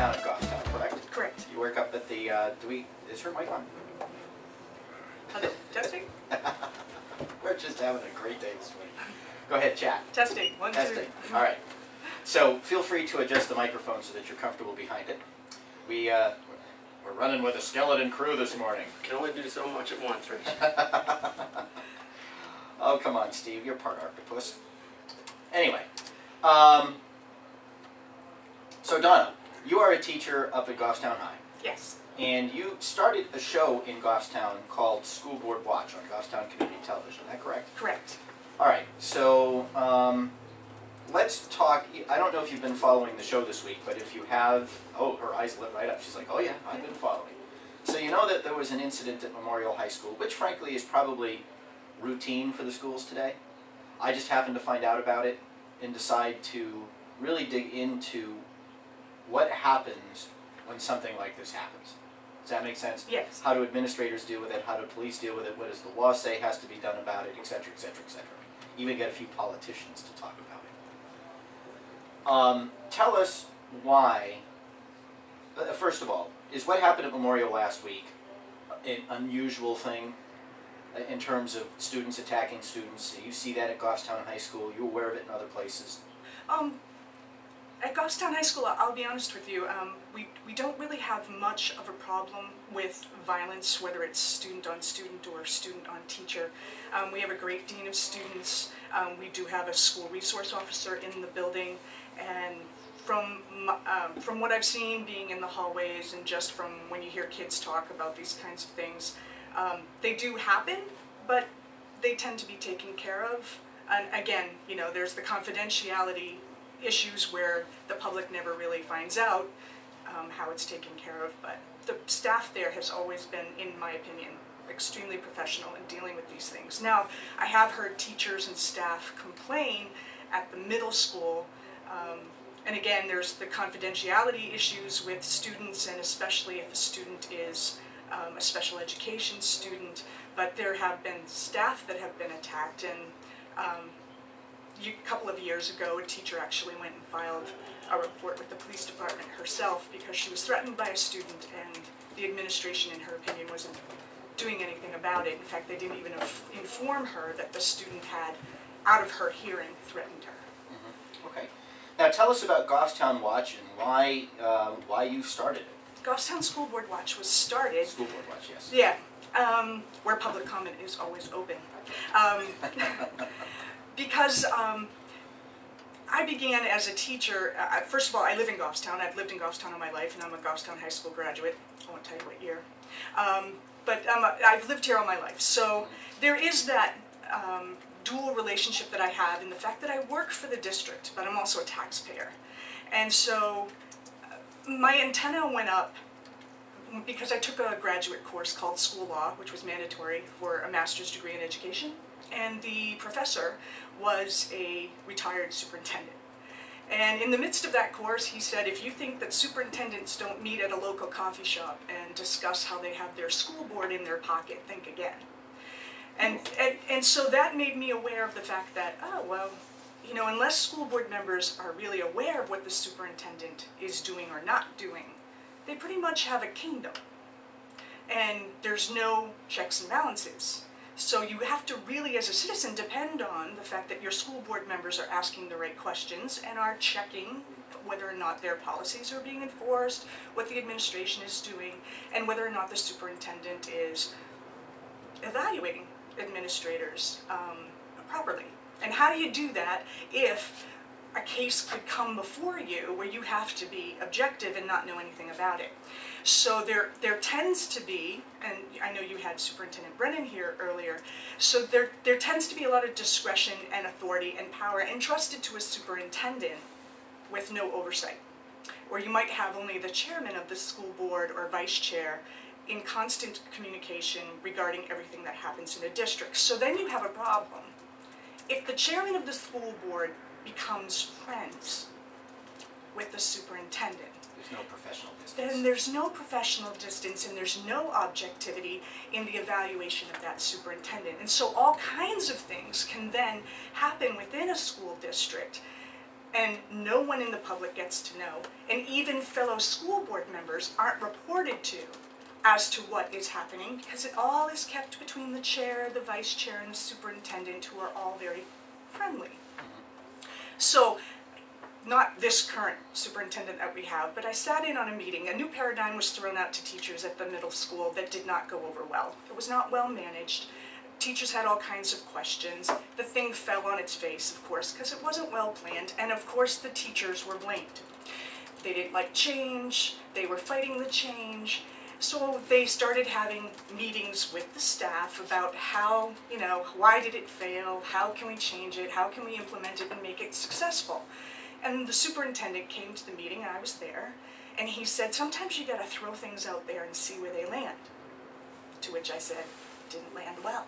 town of Goffstown, correct? Correct. You work up at the, is her mic on? Hello. Testing? We're just having a great day this morning. Go ahead, chat. Testing. One, Testing. two. All right. So feel free to adjust the microphone so that you're comfortable behind it. We're running with a skeleton crew this morning. Can only do so much at once, Rich. Oh, come on, Steve. You're part octopus. Anyway. So Donna, you are a teacher up at Goffstown High. Yes. And you started a show in Goffstown called School Board Watch on Goffstown Community Television. Is that correct? Correct. All right. So let's talk. I don't know if you've been following the show this week, but if you have, oh, her eyes lit right up. She's like, oh yeah, I've been following. So you know that there was an incident at Memorial High School, which frankly is probably routine for the schools today. I just happened to find out about it and decide to really dig into what happens when something like this happens. Does that make sense? Yes. How do administrators deal with it? How do police deal with it? What does the law say has to be done about it, et cetera, et cetera, et cetera. Even get a few politicians to talk about it. Tell us why, first of all, is what happened at Memorial last week an unusual thing in terms of students attacking students? You see that at Goffstown High School. You're aware of it in other places? At Goffstown High School, I'll be honest with you, we don't really have much of a problem with violence, whether it's student on student or student on teacher. We have a great dean of students. We do have a school resource officer in the building, and from what I've seen being in the hallways and just from when you hear kids talk about these kinds of things, they do happen, but they tend to be taken care of. And again, you know, there's the confidentiality issues where the public never really finds out how it's taken care of, but the staff there has always been, in my opinion, extremely professional in dealing with these things. Now, I have heard teachers and staff complain at the middle school, and again, there's the confidentiality issues with students, and especially if a student is a special education student, but there have been staff that have been attacked, and a couple of years ago, a teacher actually went and filed a report with the police department herself because she was threatened by a student, and the administration, in her opinion, wasn't doing anything about it. In fact, they didn't even inform her that the student had, out of her hearing, threatened her. Mm-hmm. Okay. Now tell us about Goffstown Watch and why you started it. Goffstown School Board Watch was started... School Board Watch, yes. Yeah, where public comment is always open. Because I began as a teacher, first of all, I live in Goffstown. I've lived in Goffstown all my life, and I'm a Goffstown High School graduate. I won't tell you what year. But I've lived here all my life. So there is that dual relationship that I have in the fact that I work for the district, but I'm also a taxpayer. And so my antenna went up because I took a graduate course called School Law, which was mandatory for a master's degree in education. And the professor was a retired superintendent. And in the midst of that course, he said, if you think that superintendents don't meet at a local coffee shop and discuss how they have their school board in their pocket, think again. And so that made me aware of the fact that, oh, well, you know, unless school board members are really aware of what the superintendent is doing or not doing, they pretty much have a kingdom. And there's no checks and balances. So you have to really, as a citizen, depend on the fact that your school board members are asking the right questions and are checking whether or not their policies are being enforced, what the administration is doing, and whether or not the superintendent is evaluating administrators properly. And how do you do that if a case could come before you where you have to be objective and not know anything about it? So there tends to be, and I know you had Superintendent Brennan here earlier, so there tends to be a lot of discretion and authority and power entrusted to a superintendent with no oversight. Or you might have only the chairman of the school board or vice chair in constant communication regarding everything that happens in a district. So then you have a problem. If the chairman of the school board becomes friends with the superintendent, there's no professional distance. Then there's no professional distance and there's no objectivity in the evaluation of that superintendent. And so all kinds of things can then happen within a school district and no one in the public gets to know, and even fellow school board members aren't reported to as to what is happening, because it all is kept between the chair, the vice chair, and the superintendent, who are all very friendly. So, not this current superintendent that we have, but I sat in on a meeting. A new paradigm was thrown out to teachers at the middle school that did not go over well. It was not well managed. Teachers had all kinds of questions. The thing fell on its face, of course, because it wasn't well planned, and of course the teachers were blamed. They didn't like change, they were fighting the change, so they started having meetings with the staff about how, why did it fail, how can we change it, how can we implement it and make it successful. And the superintendent came to the meeting, and I was there, and he said, sometimes you gotta throw things out there and see where they land. To which I said, didn't land well.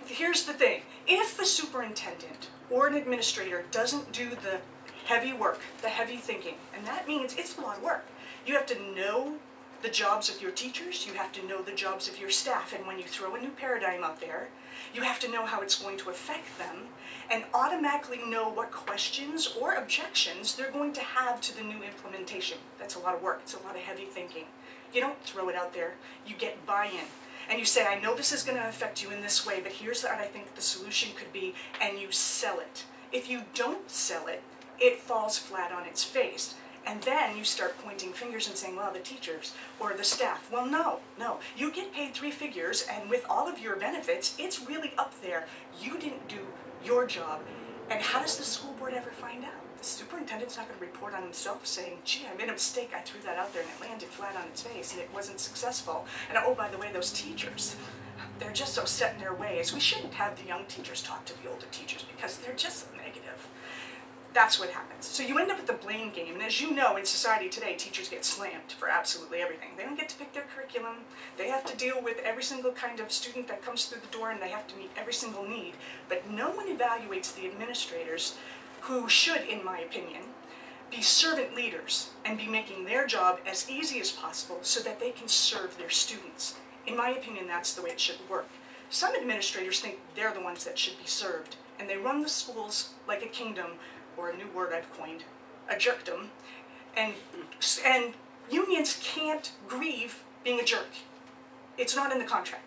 Here's the thing, if the superintendent or an administrator doesn't do the heavy work, the heavy thinking, and that means it's a lot of work. You have to know the jobs of your teachers, you have to know the jobs of your staff, and when you throw a new paradigm out there, you have to know how it's going to affect them, and automatically know what questions or objections they're going to have to the new implementation. That's a lot of work, it's a lot of heavy thinking. You don't throw it out there, you get buy-in. And you say, I know this is going to affect you in this way, but here's what I think the solution could be, and you sell it. If you don't sell it, it falls flat on its face. And then you start pointing fingers and saying, well, the teachers or the staff. Well, no. You get paid 3 figures, and with all of your benefits, it's really up there. You didn't do your job. And how does the school board ever find out? The superintendent's not going to report on himself saying, gee, I made a mistake, I threw that out there and it landed flat on its face and it wasn't successful. And oh, by the way, those teachers, they're just so set in their ways. We shouldn't have the young teachers talk to the older teachers because they're just so negative. That's what happens. So you end up with the blame game, and as you know, in society today, teachers get slammed for absolutely everything. They don't get to pick their curriculum, they have to deal with every single kind of student that comes through the door, and they have to meet every single need. But no one evaluates the administrators, who should, in my opinion, be servant leaders and be making their job as easy as possible so that they can serve their students. In my opinion, that's the way it should work. Some administrators think they're the ones that should be served, and they run the schools like a kingdom, or a new word I've coined, a jerkdom, and unions can't grieve being a jerk. It's not in the contract.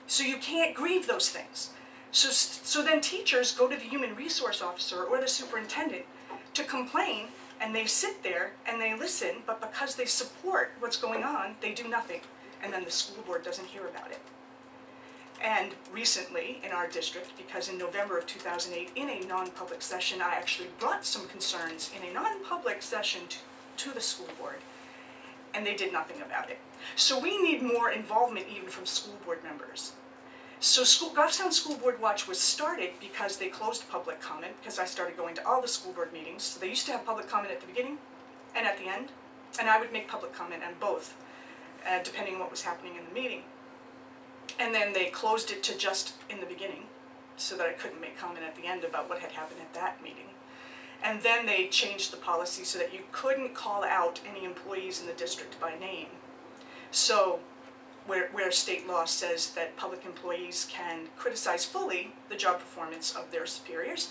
So you can't grieve those things. So then teachers go to the human resource officer or the superintendent to complain, and they sit there and they listen, but because they support what's going on, they do nothing. And then the school board doesn't hear about it. And recently in our district, because in November of 2008, in a non-public session, I actually brought some concerns in a non-public session to the school board, and they did nothing about it. So we need more involvement even from school board members. So Goffstown School Board Watch was started because they closed public comment, because I started going to all the school board meetings. So they used to have public comment at the beginning and at the end, and I would make public comment on both, depending on what was happening in the meeting. And then they closed it to just in the beginning, so that I couldn't make comment at the end about what had happened at that meeting. And then they changed the policy so that you couldn't call out any employees in the district by name. So where state law says that public employees can criticize fully the job performance of their superiors,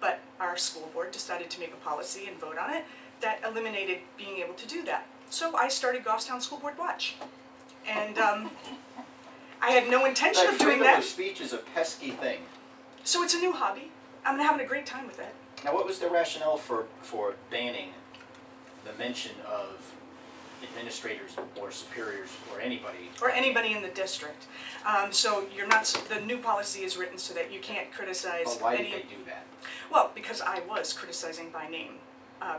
but our school board decided to make a policy and vote on it that eliminated being able to do that. So I started Goffstown School Board Watch. And I had no intention of doing that. Freedom of speech is a pesky thing. So it's a new hobby. I'm having a great time with it. Now, what was the rationale for banning the mention of administrators or superiors or anybody? Or anybody in the district. So you're not. The new policy is written so that you can't criticize. Well, why did they do that? Well, because I was criticizing by name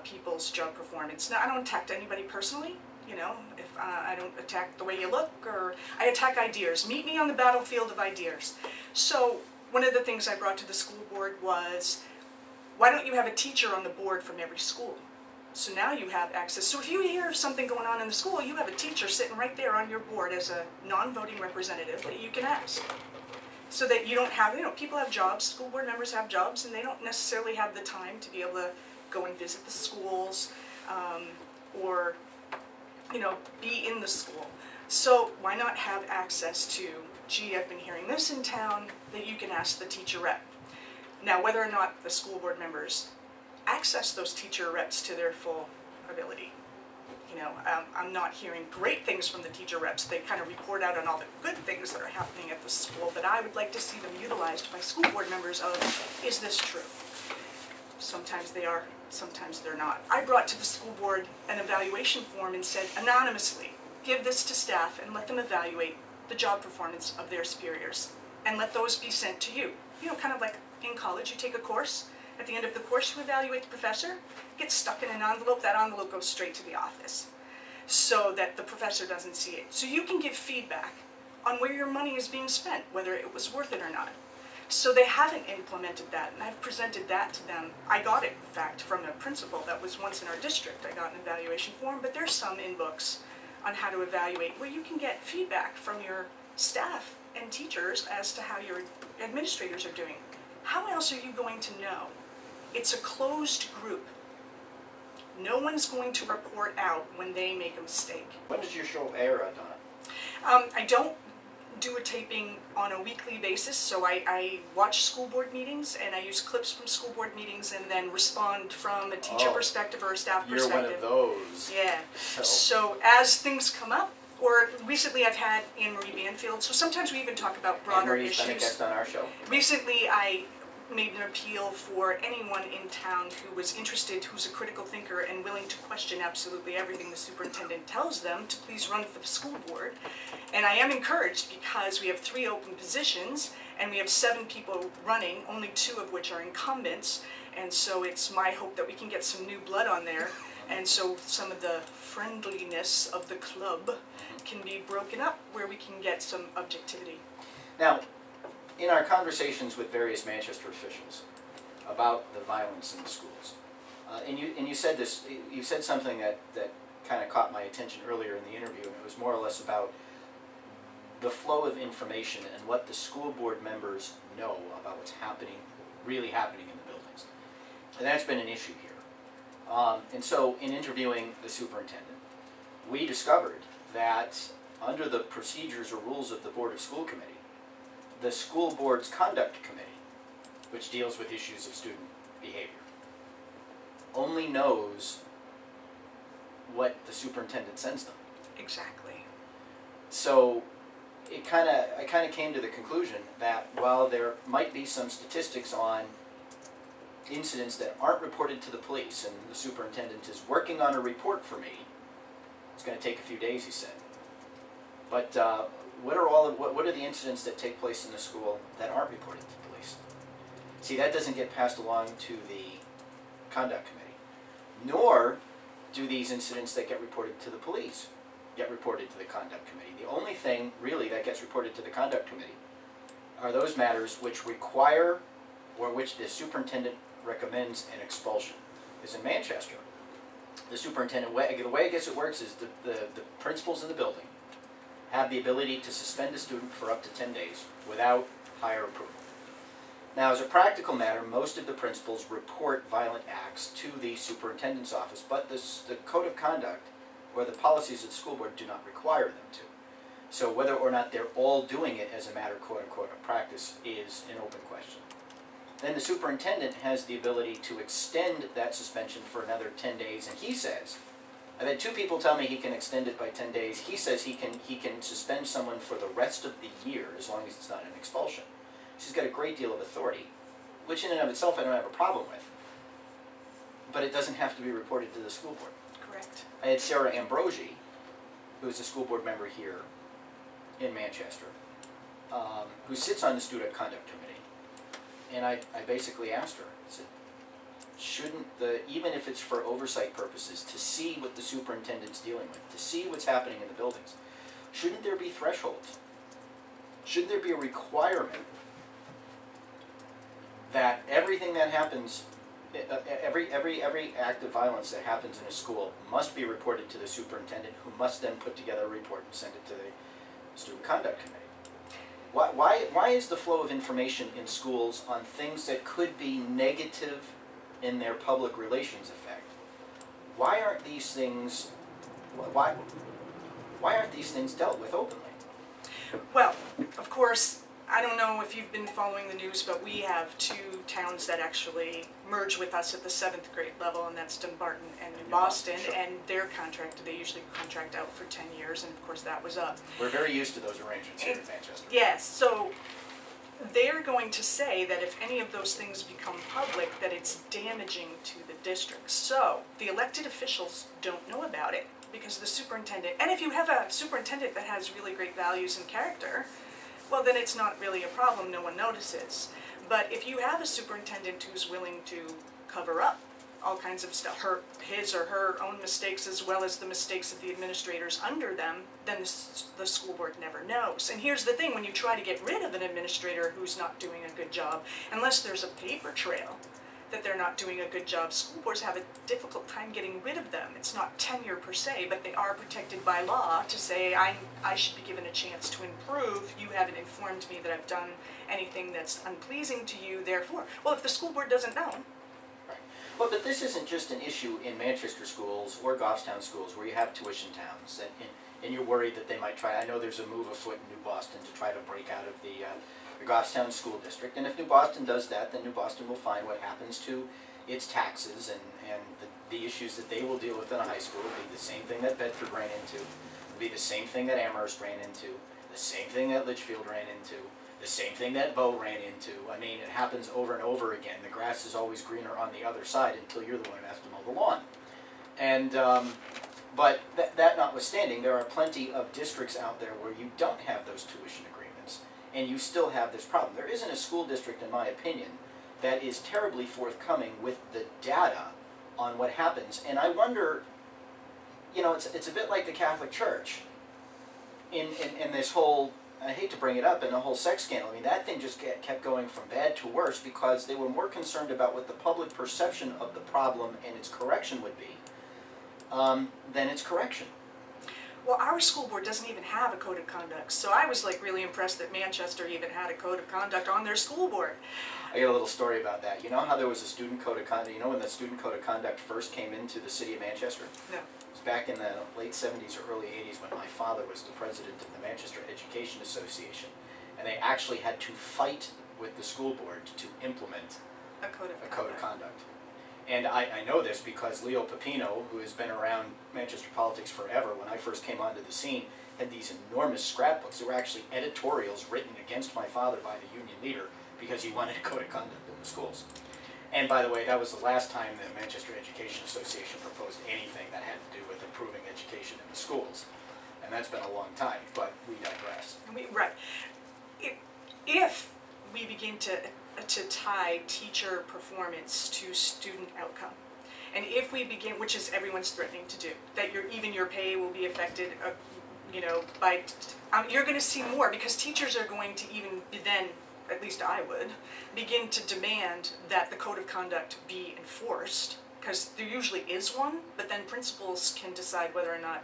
people's job performance. Now, I don't attack anybody personally. You know, if I don't attack the way you look, or I attack ideas. Meet me on the battlefield of ideas. So one of the things I brought to the school board was, why don't you have a teacher on the board from every school? So now you have access. So if you hear something going on in the school, you have a teacher sitting right there on your board as a non-voting representative that you can ask. So that you don't have, people have jobs, school board members have jobs, and they don't necessarily have the time to be able to go and visit the schools, or be in the school. So why not have access to, gee, I've been hearing this in town, that you can ask the teacher rep. Now, whether or not the school board members access those teacher reps to their full ability. You know, I'm not hearing great things from the teacher reps. They kind of report out on all the good things that are happening at the school, but I would like to see them utilized by school board members of, is this true? Sometimes they are, sometimes they're not. I brought to the school board an evaluation form and said, anonymously, give this to staff and let them evaluate the job performance of their superiors. And let those be sent to you. You know, kind of like in college, you take a course. At the end of the course, you evaluate the professor, gets stuck in an envelope, that envelope goes straight to the office so that the professor doesn't see it. So you can give feedback on where your money is being spent, whether it was worth it or not. So they haven't implemented that, and I've presented that to them. I got it, in fact, from a principal that was once in our district. I got an evaluation form, but there's some in books on how to evaluate where you can get feedback from your staff and teachers as to how your administrators are doing. How else are you going to know? It's a closed group. No one's going to report out when they make a mistake. When does your show air, Donna? I don't do a taping on a weekly basis, so I watch school board meetings and I use clips from school board meetings and then respond from a teacher perspective or a staff perspective. You're one of those. Yeah. So as things come up, or recently I've had Anne-Marie Banfield, so sometimes we even talk about broader issues. Anne-Marie's been a guest on our show. Recently I made an appeal for anyone in town who was interested, who's a critical thinker and willing to question absolutely everything the superintendent tells them, to please run for the school board. And I am encouraged because we have 3 open positions and we have 7 people running, only 2 of which are incumbents. And so it's my hope that we can get some new blood on there. And so some of the friendliness of the club can be broken up where we can get some objectivity. Now, in our conversations with various Manchester officials about the violence in the schools, and you said this, you said something that kind of caught my attention earlier in the interview, and it was more or less about the flow of information and what the school board members know about what's happening, really happening in the buildings. And that's been an issue here. And so in interviewing the superintendent, we discovered that under the procedures or rules of the Board of School Committee, the school board's conduct committee, which deals with issues of student behavior, only knows what the superintendent sends them. Exactly. So I kind of came to the conclusion that while there might be some statistics on incidents that aren't reported to the police, and the superintendent is working on a report for me, it's going to take a few days, he said. But what are the incidents that take place in the school that aren't reported to the police? See, that doesn't get passed along to the conduct committee, nor do these incidents that get reported to the police get reported to the conduct committee. The only thing really that gets reported to the conduct committee are those matters which require or which the superintendent recommends an expulsion. Because in Manchester, the superintendent, the way I guess it works is the principals in the building have the ability to suspend a student for up to 10 days without higher approval. Now, as a practical matter, most of the principals report violent acts to the superintendent's office, but the code of conduct or the policies of the school board do not require them to. So whether or not they're all doing it as a matter, quote-unquote, of practice is an open question. Then the superintendent has the ability to extend that suspension for another 10 days, and he says, I've had 2 people tell me he can extend it by 10 days. He says he can suspend someone for the rest of the year as long as it's not an expulsion. She's got a great deal of authority, which in and of itself I don't have a problem with. But it doesn't have to be reported to the school board. Correct. I had Sarah Ambrosi, who's a school board member here in Manchester, who sits on the student conduct committee. And I basically asked her, I said, shouldn't even if it's for oversight purposes, to see what the superintendent's dealing with, to see what's happening in the buildings, shouldn't there be thresholds? Shouldn't there be a requirement that everything that happens, every act of violence that happens in a school must be reported to the superintendent, who must then put together a report and send it to the student conduct committee? Why is the flow of information in schools on things that could be negative in their public relations effect, why aren't these things dealt with openly? Well, of course, I don't know if you've been following the news, but we have 2 towns that actually merge with us at the 7th grade level, and that's Dumbarton and New Boston, Sure. and they're contracted, they usually contract out for 10 years, and of course that was up. We're very used to those arrangements here in Manchester. Yes, so they're going to say that if any of those things become public, that it's damaging to the district. So the elected officials don't know about it because the superintendent, and if you have a superintendent that has really great values and character, well then it's not really a problem, no one notices. But if you have a superintendent who's willing to cover up all kinds of stuff, his or her own mistakes as well as the mistakes of the administrators under them, then the school board never knows. And here's the thing, when you try to get rid of an administrator who's not doing a good job, unless there's a paper trail that they're not doing a good job, school boards have a difficult time getting rid of them. It's not tenure per se, but they are protected by law to say, I should be given a chance to improve. You haven't informed me that I've done anything that's unpleasing to you, therefore. Well, if the school board doesn't know. Right. Well, but this isn't just an issue in Manchester schools or Goffstown schools where you have tuition towns, and you're worried that they might try. I know there's a move afoot in New Boston to try to break out of the Goffstown school district, and if New Boston does that, then New Boston will find what happens to its taxes and the issues that they will deal with in a high school will be the same thing that Bedford ran into, will be the same thing that Amherst ran into, the same thing that Litchfield ran into, the same thing that Bow ran into. I mean, it happens over and over again. The grass is always greener on the other side until you're the one who has to mow the lawn. And but that notwithstanding, there are plenty of districts out there where you don't have those tuition agreements, and you still have this problem. There isn't a school district, in my opinion, that is terribly forthcoming with the data on what happens. And I wonder, you know, it's a bit like the Catholic Church in this whole, I hate to bring it up, in the whole sex scandal. I mean, that thing just kept going from bad to worse because they were more concerned about what the public perception of the problem and its correction would be than its correction. Well, our school board doesn't even have a code of conduct, so I was like really impressed that Manchester even had a code of conduct on their school board. I got a little story about that. You know how there was a student code of conduct? You know when the student code of conduct first came into the city of Manchester? No. It was back in the late 70s or early 80s when my father was the president of the Manchester Education Association. And they actually had to fight with the school board to implement A code of a conduct. code of conduct. And I know this because Leo Pepino, who has been around Manchester politics forever, when I first came onto the scene, had these enormous scrapbooks. There were actually editorials written against my father by the union leader because he wanted a code of conduct in the schools. And by the way, that was the last time the Manchester Education Association proposed anything that had to do with improving education in the schools. And that's been a long time, but we digress. Right. If we begin to tie teacher performance to student outcome, and if we begin, which is everyone's threatening to do, that even your pay will be affected, you know, by, you're going to see more because teachers are going to even then, at least I would, begin to demand that the code of conduct be enforced, because there usually is one, but then principals can decide whether or not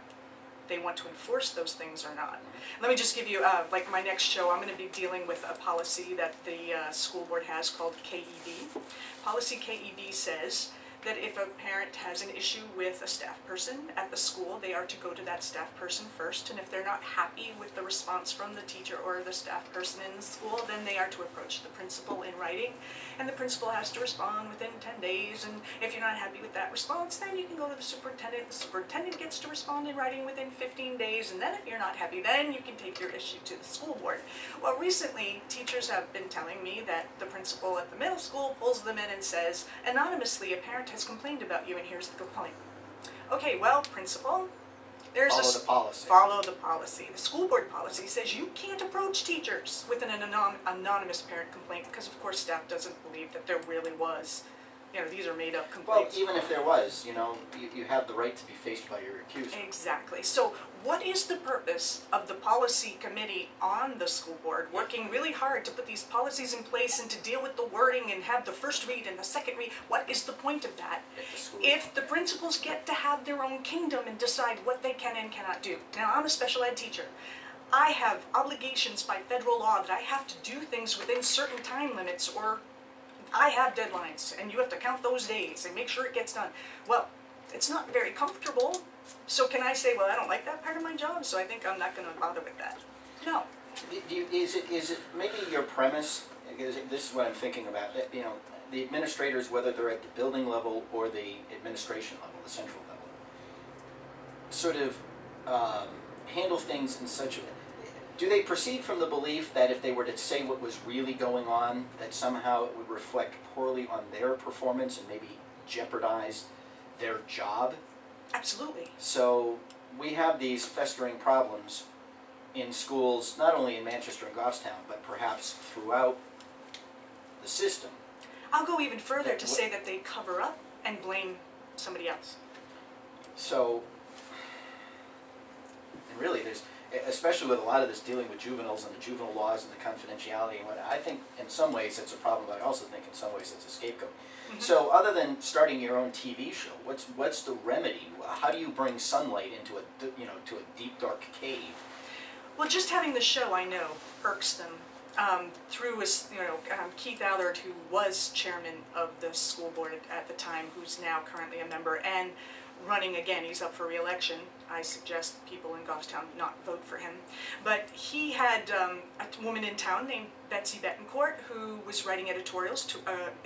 they want to enforce those things or not. Let me just give you, like my next show, I'm going to be dealing with a policy that the school board has called KEB. Policy KEB says that if a parent has an issue with a staff person at the school, they are to go to that staff person first, and if they're not happy with the response from the teacher or the staff person in the school, then they are to approach the principal in writing, and the principal has to respond within 10 days, and if you're not happy with that response, then you can go to the superintendent gets to respond in writing within 15 days, and then if you're not happy, then you can take your issue to the school board. Well, recently, teachers have been telling me that the principal at the middle school pulls them in and says, anonymously, a parent has complained about you, and here's the complaint. Okay, well, principal, there's Follow the policy. Follow the policy. The school board policy says you can't approach teachers with an anonymous parent complaint because, of course, staff doesn't believe that there really was. You know, these are made-up Well, complaints. even if there was, you know, you have the right to be faced by your accuser. Exactly. So what is the purpose of the policy committee on the school board working really hard to put these policies in place and to deal with the wording and have the first read and the second read? What is the point of that? If the principals get to have their own kingdom and decide what they can and cannot do. Now, I'm a special ed teacher. I have obligations by federal law that I have to do things within certain time limits, or I have deadlines, and you have to count those days and make sure it gets done. Well, it's not very comfortable, so can I say, well, I don't like that part of my job, so I think I'm not going to bother with that? No. Is it maybe your premise? Because this is what I'm thinking about. That, you know, the administrators, whether they're at the building level or the administration level, the central level, sort of handle things in such a. Do they proceed from the belief that if they were to say what was really going on, that somehow it would reflect poorly on their performance and maybe jeopardize their job? Absolutely. So we have these festering problems in schools, not only in Manchester and Goffstown, but perhaps throughout the system. I'll go even further to say that they cover up and blame somebody else. So, and really there's, especially with a lot of this dealing with juveniles and the juvenile laws and the confidentiality and what, I think in some ways it's a problem, but I also think in some ways it's a scapegoat. Mm-hmm. So other than starting your own TV show, what's the remedy? How do you bring sunlight into to a deep dark cave? Well, just having the show, I know, irks them. Through his, Keith Allard, who was chairman of the school board at the time, who's now currently a member and running again. He's up for re-election. I suggest people in Goffstown not vote for him. But he had a woman in town named Betsy Betancourt who was writing editorials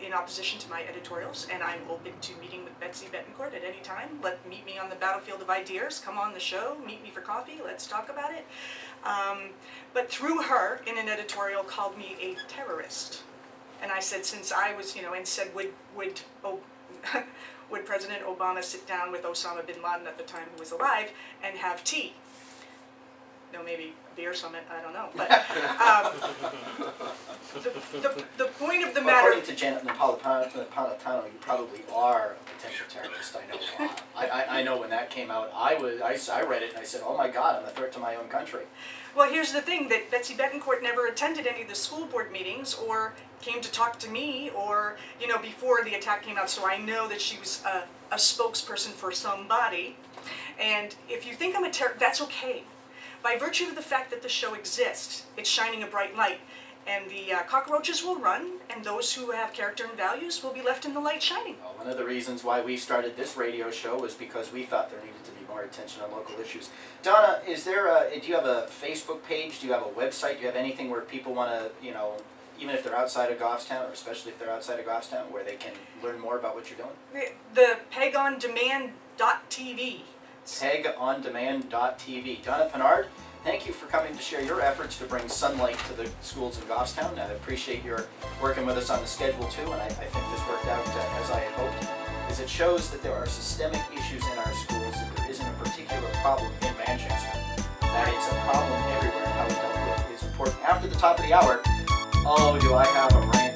in opposition to my editorials, and I'm open to meeting with Betsy Betancourt at any time. Meet me on the battlefield of ideas. Come on the show. Meet me for coffee. Let's talk about it. But through her, in an editorial, called me a terrorist. And I said, since I was, and said, would President Obama sit down with Osama bin Laden at the time, who was alive, and have tea? No, maybe a beer summit, I don't know. But the point of the matter... According to Janet Napolitano, you probably are a potential terrorist. I know. I know when that came out, I read it and I said, oh my God, I'm a threat to my own country. Well, here's the thing, that Betsy Betancourt never attended any of the school board meetings or came to talk to me or, before the attack came out, so I know that she was a spokesperson for somebody. And if you think I'm a terrorist, that's okay. By virtue of the fact that the show exists, it's shining a bright light, and the cockroaches will run, and those who have character and values will be left in the light shining. Well, one of the reasons why we started this radio show was because we thought there needed to be more attention on local issues. Donna, do you have a Facebook page? Do you have a website? Do you have anything where people want to, even if they're outside of Goffstown, or especially if they're outside of Goffstown, where they can learn more about what you're doing? The pegondemand.tv. pegondemand.tv. Donna Pinard, thank you for coming to share your efforts to bring sunlight to the schools in Goffstown. I appreciate your working with us on the schedule too, and I think this worked out as I had hoped, as it shows that there are systemic issues in our schools, that there isn't a particular problem in Manchester, that it's a problem everywhere, and how we dealt with it is important. After the top of the hour, oh, do I have a rant